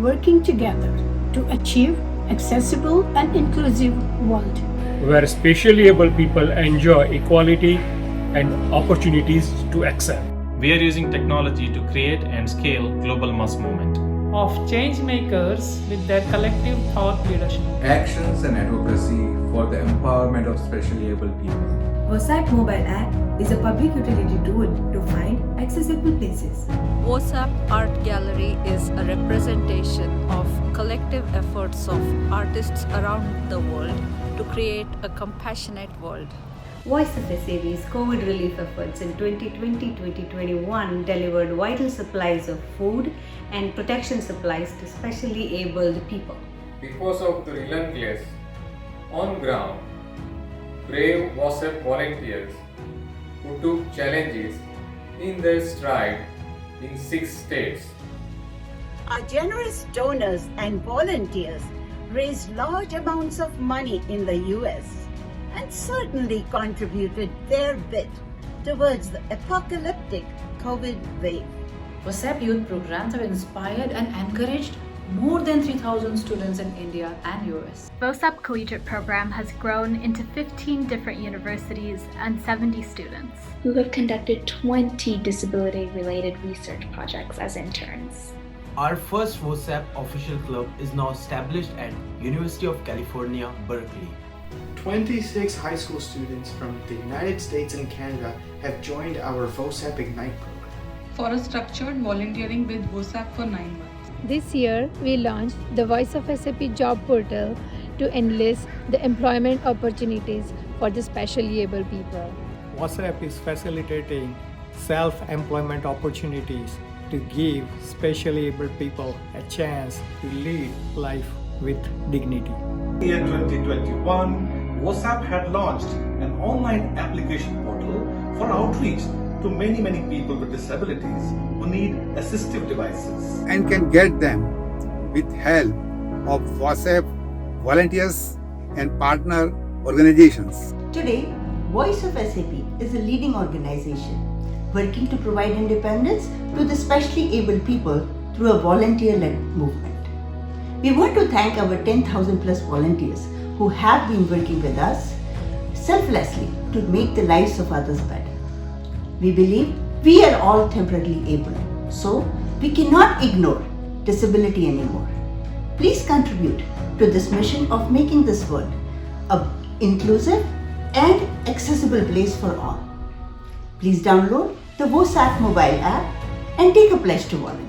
working together to achieve accessible and inclusive world where spatially able people enjoy equality and opportunities to excel. We are using technology to create and scale global mass movement of change makers with their collective thought leadership. Actions and advocacy for the empowerment of specially able people. WhatsApp mobile app is a public utility tool to find accessible places. WhatsApp Art Gallery is a representation of collective efforts of artists around the world to create a compassionate world. Voice of SAB's COVID relief efforts in 2020-2021 delivered vital supplies of food and protection supplies to specially abled people. Because of the relentless, on-ground, brave WhatsApp volunteers who took challenges in their stride in 6 states. Our generous donors and volunteers raised large amounts of money in the US and certainly contributed their bit towards the apocalyptic COVID wave. WhatsApp youth programs have inspired and encouraged more than 3,000 students in India and US. WOSAP Collegiate Program has grown into 15 different universities and 70 students who have conducted 20 disability-related research projects as interns. Our first WOSAP official club is now established at University of California, Berkeley. 26 high school students from the United States and Canada have joined our WOSAP Ignite program. For a structured volunteering with WOSAP for 9 months. This year, we launched the Voice of SAP job portal to enlist the employment opportunities for the specially able people. WhatsApp is facilitating self-employment opportunities to give specially able people a chance to lead life with dignity. In 2021, WhatsApp had launched an online application portal for outreach to many people with disabilities who need assistive devices. And can get them with help of WhatsApp volunteers and partner organizations. Today, Voice of SAP is a leading organization working to provide independence to the specially abled people through a volunteer-led movement. We want to thank our 10,000 plus volunteers who have been working with us selflessly to make the lives of others better. We believe we are all temporarily able, so we cannot ignore disability anymore. Please contribute to this mission of making this world an inclusive and accessible place for all. Please download the WOSAP mobile app and take a pledge to volunteer.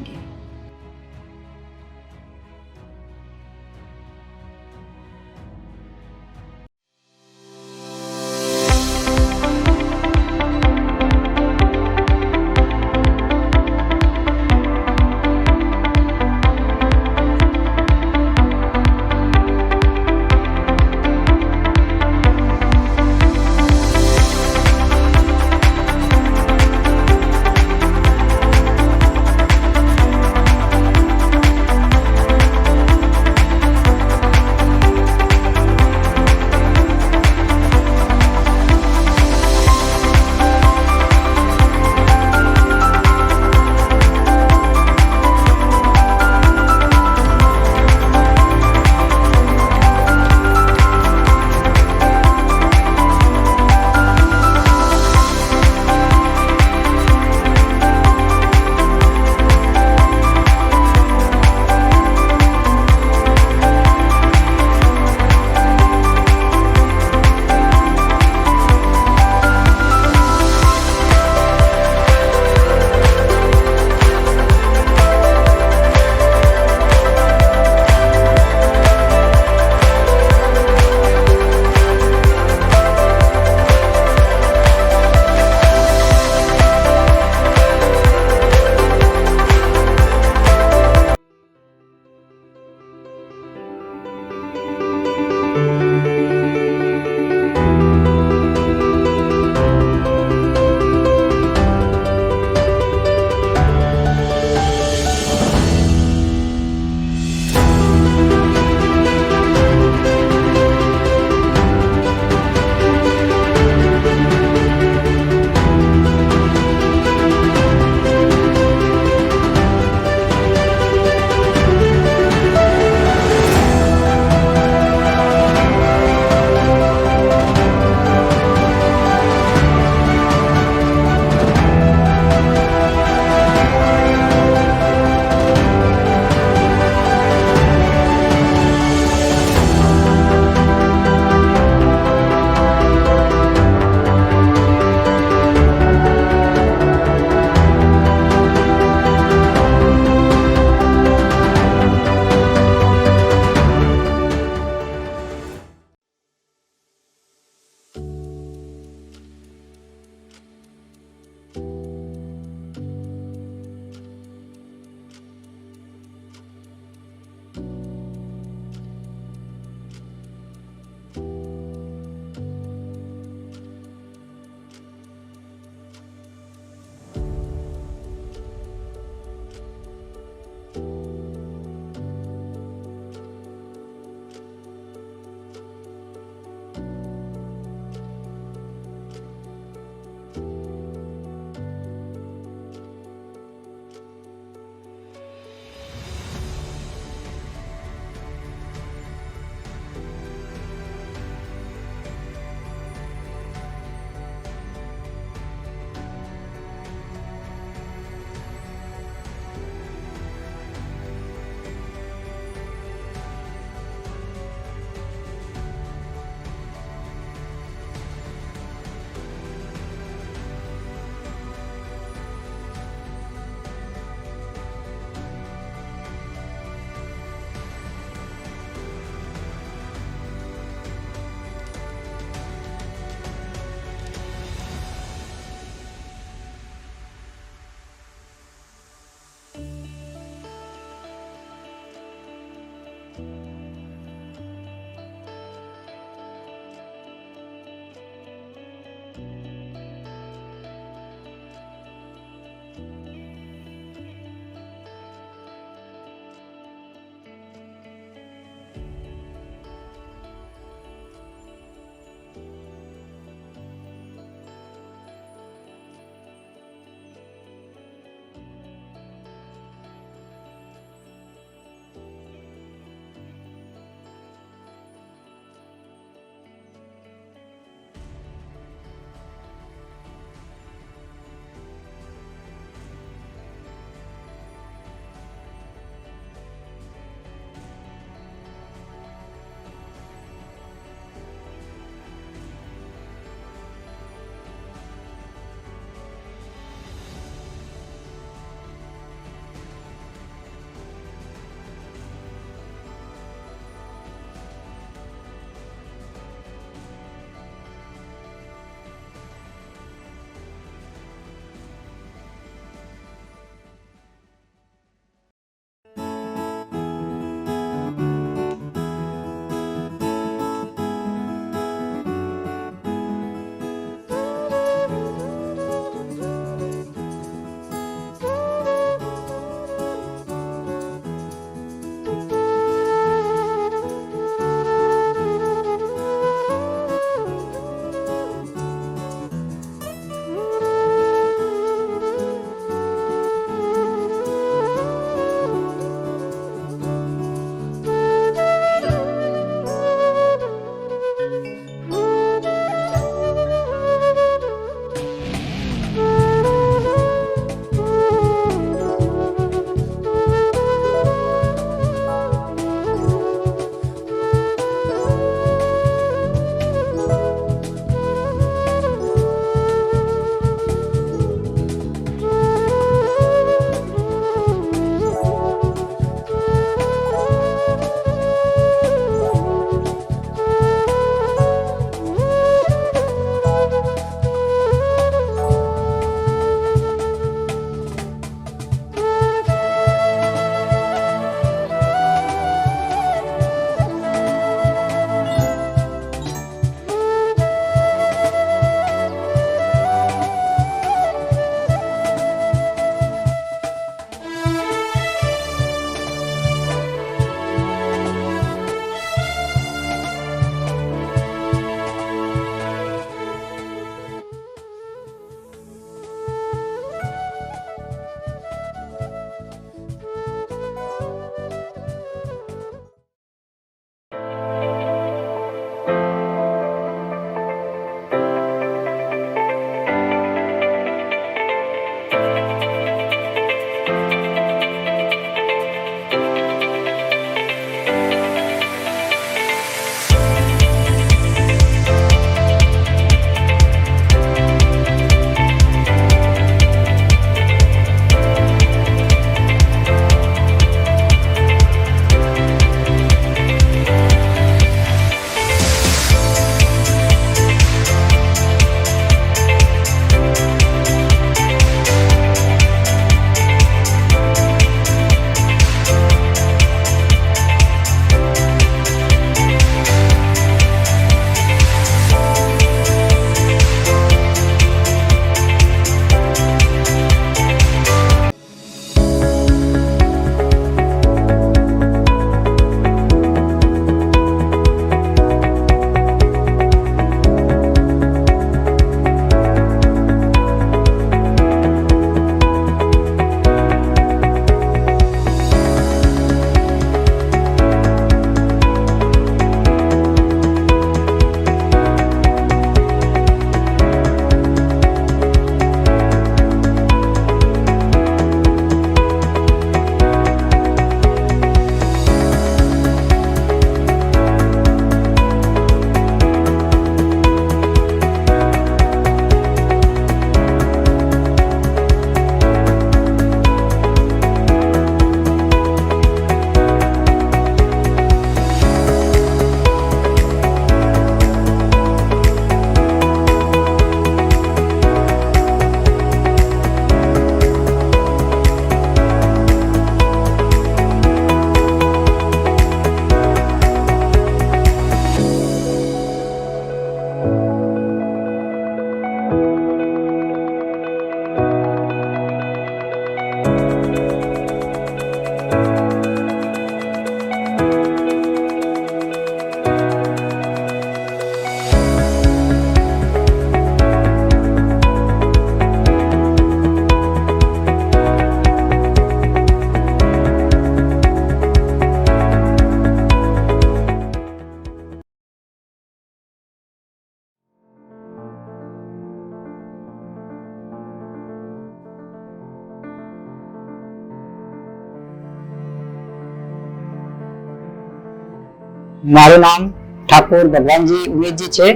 મારું નામ ઠાકોર ભગવાનજી ઉમેશજી છે.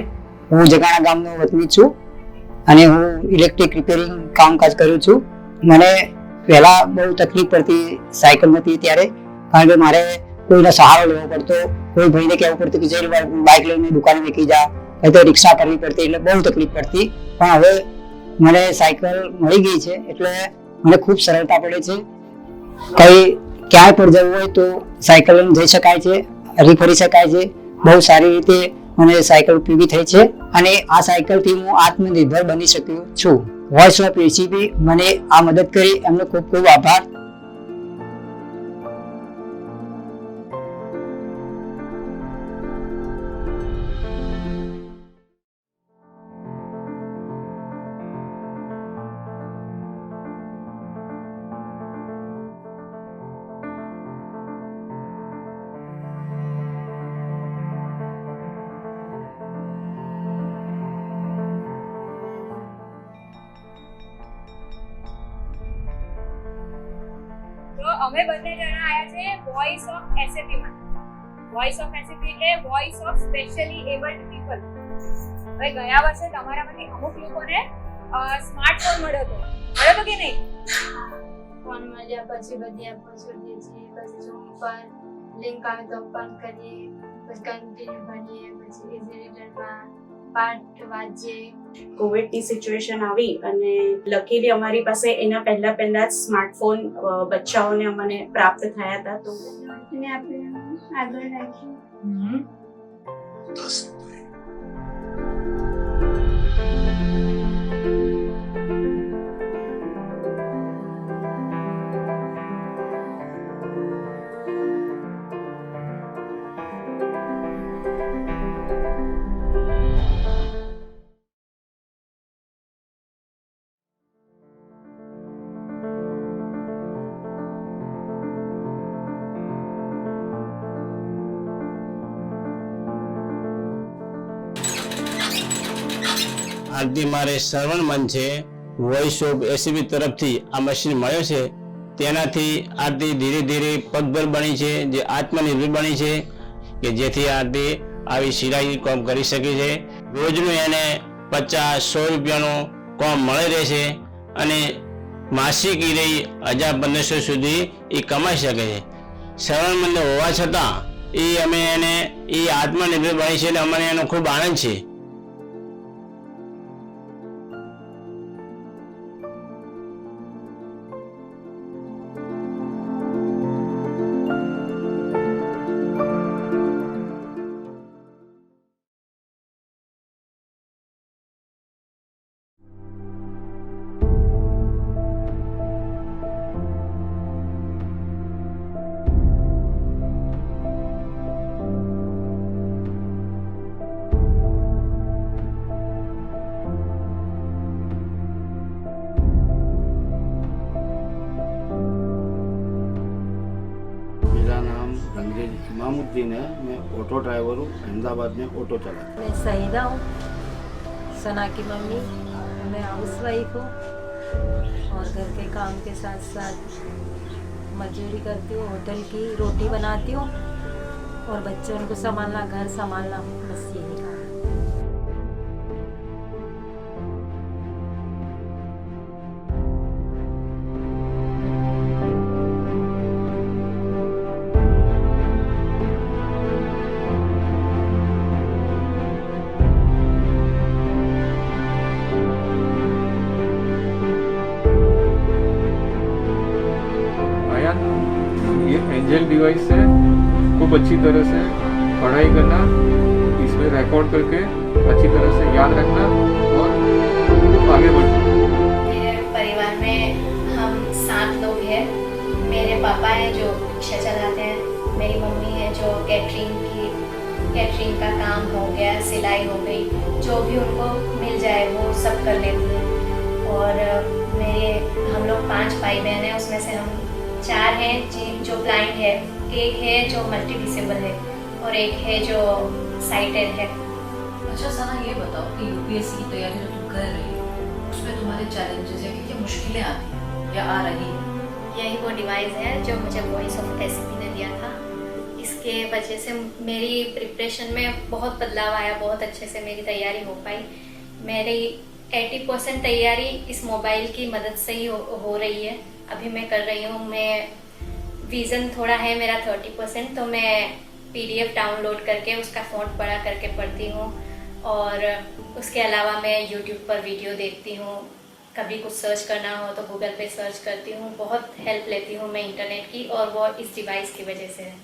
હું જગાણા ગામનો વતની છું અને હું electric repairing કામકાજ કરું છું. મને પહેલા બહુ તકલીફ પડતી સાયકલ નથી ત્યારે, કારણ કે મારે કોઈનો સહારો લેવો પડતો, કોઈ ભાઈને કહેવું પડતું કે જઈ બાઇક લઈને દુકાને મૂકી જા, નહીં તો રિક્ષા કરવી પડતી, એટલે બહુ તકલીફ પડતી. પણ હવે મને સાયકલ મળી ગઈ છે એટલે મને ખૂબ સરળતા પડે છે. કઈ ક્યાંય પણ જવું હોય તો સાયકલ લઈને જઈ શકાય છે, હરી ફરી શકાય છે. બહુ સારી રીતે મને સાયકલ ઉપયોગી થઈ છે અને આ સાયકલથી હું આત્મનિર્ભર બની શક્યો છું. વોઇસ ઓફ એસીપી મને આ મદદ કરી, એમનો ખૂબ ખૂબ આભાર. અમે બંને જણા આયા છે વોઇસ ઓફ એસએપી માં. વોઇસ ઓફ એસએપી એટલે voice of specially abled people. હવે ગયા વર્ષે તમારામાંથી અમુક લોકોને સ્માર્ટફોન મળ્યો હતો કે નહીં? ફોન મળ્યા પછી બધી એપો શોધીએ છીએ, પછી ઝૂમ પર લિંક આવે તો ઓપન કરીએ, પછી કન્ટિન્યુ ભણીએ, પછી ઇઝી રીડરમાં પાઠ વાંચીએ. કોવિડની સિચ્યુએશન આવી અને લકીલી અમારી પાસે એના પહેલા જ સ્માર્ટફોન બચ્ચાઓને અમને પ્રાપ્ત થયા હતા, તો આપણે આગળ રાખ્યું. આજથી મારે શ્રવણ મન છે વોઇસ ઓફ એસીબી તરફથી આ મશીન મળ્યો છે. તેનાથી આરતી ધીરે ધીરે પગભર બની છે, જે આત્મનિર્ભર બની છે, કે જેથી આરતી આવી સિલાઈ કામ કરી શકે છે. રોજનું એને 50-100 રૂપિયાનું કામ મળી રહેશે અને માસિક રહી 1000-1500 સુધી એ કમાઈ શકે છે. શ્રવણ મંદ હોવા છતાં અમે એને આત્મનિર્ભર બની છે અને અમને એનો ખૂબ આનંદ છે. मेरा नाम रंगरेज इमामुद्दीन है. मैं ऑटो ड्राइवर हूँ, अहमदाबाद में ऑटो चलाता हूँ. मैं सईदा हूँ, सना की मम्मी. मैं हाउस वाइफ हूँ और घर के काम के साथ साथ मजदूरी करती हूँ, होटल की रोटी बनाती हूँ और बच्चों को संभालना, घर संभालना, बस यही काम. ये एंजल डिवाइस है, खूब अच्छी तरह से पढ़ाई करना, इसमें रिकॉर्ड करके अच्छी तरह से याद रखना और आगे बढ़ना. मेरे परिवार में हम 7 लोग हैं. मेरे पापा हैं जो रिक्शा चलाते हैं, मेरी मम्मी है जो कैटरिंग का काम हो गया, सिलाई हो गई, जो भी उनको मिल जाए वो सब कर लेती हैं. और हम लोग 5 भाई बहन हैं, उसमें से हम 4 हैं जो ब्लाइंड है, एक है जो मल्टी डिसेबल है और एक है जो साइटेड है. अच्छा सना, ये बताओ कि यूपीएससी की तैयारी जो तुम कर रही हो उसमें तुम्हारे चैलेंजेस हैं, क्या मुश्किलें आती हैं या आ रही हैं? यही वो डिवाइस है जो मुझे वॉइस ऑफ एसीपी ने दिया था. इसके वजह से मेरी प्रिपरेशन में बहुत बदलाव आया, बहुत अच्छे से मेरी तैयारी हो पाई। मेरी 80% तैयारी इस मोबाइल की मदद से ही हो रही है। अभी मैं कर रही हूँ, मैं विज़न थोड़ा है मेरा 30%, तो मैं PDF डाउनलोड करके उसका फ़ॉन्ट बड़ा करके पढ़ती हूँ और उसके अलावा मैं YouTube पर वीडियो देखती हूँ। कभी कुछ सर्च करना हो तो गूगल पे सर्च करती हूँ। बहुत हेल्प लेती हूँ मैं इंटरनेट की, और वो इस डिवाइस की वजह से है।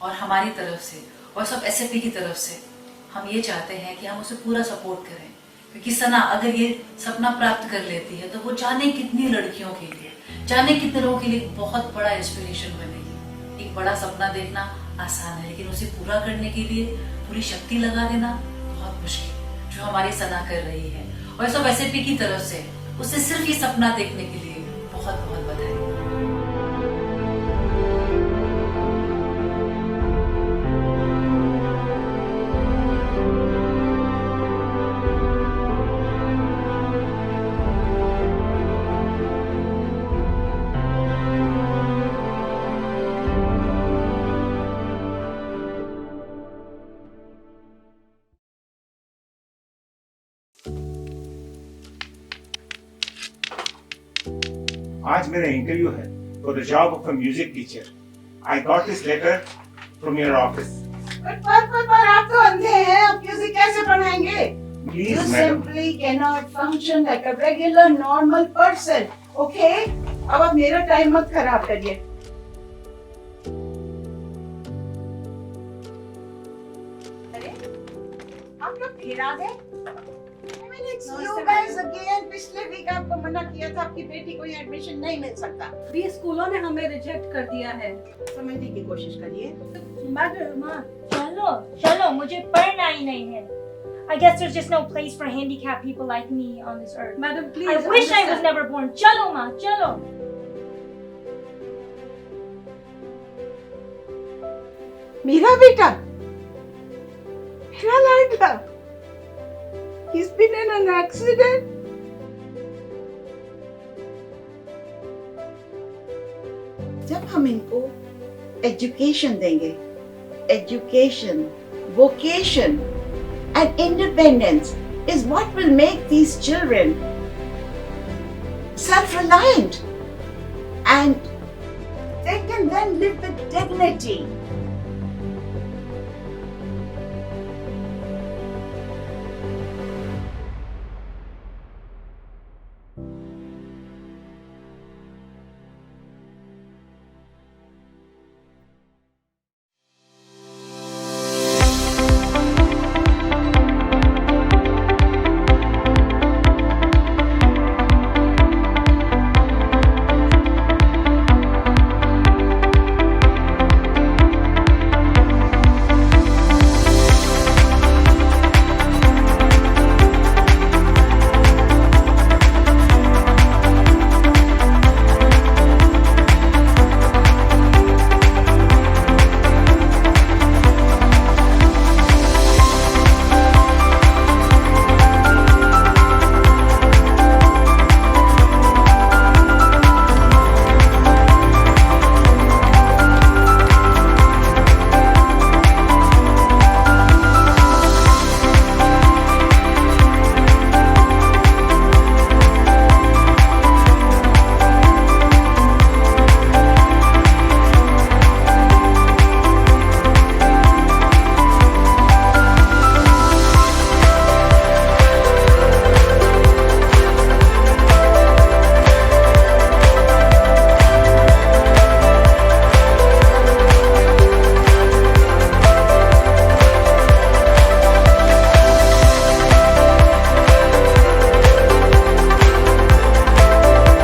और हमारी तरफ से और सब SAP की तरफ से हम ये चाहते हैं कि हम उसे पूरा सपोर्ट करें, क्योंकि सना अगर ये सपना प्राप्त कर लेती है तो वो जाने कितनी लड़कियों के लिए, जाने कितने लोगों के लिए बहुत बड़ा इंस्पिरेशन बनेगी। एक बड़ा सपना देखना आसान है, लेकिन उसे पूरा करने के लिए पूरी शक्ति लगा देना बहुत मुश्किल, जो हमारी सना कर रही है। और सब SAP की तरफ से उसे सिर्फ ये सपना देखने के लिए बहुत बहुत बधाई। आज मेरा इंटरव्यू है for the job of a music teacher. I got this letter from your office. पर आप तो अंधे हैं, आप म्यूजिक कैसे पढ़ाएंगे? Please, You madam. simply cannot function like a regular normal person. Okay? अब आप मेरा टाइम मत खराब करिए। अरे, आप लोग फिर आ गए? You guys again, पिछले वीक आपको मना किया था आपकी बेटी को यहाँ एडमिशन नहीं मिल सकता। भी स्कूलों ने हमें रिजेक्ट कर दिया है। समझने की कोशिश करिए। मैडम, चलो चलो, मुझे पढ़ना ही नहीं है। I guess there's just no place for handicapped people like me on this earth. Madam, please. I wish I was never born. चलो माँ, चलो। मेरा बेटा, मेरा लाडला, he's been in an accident. जब हम इनको एजुकेशन देंगे, education, vocation and independence is what will make these children self-reliant, and they can then live with dignity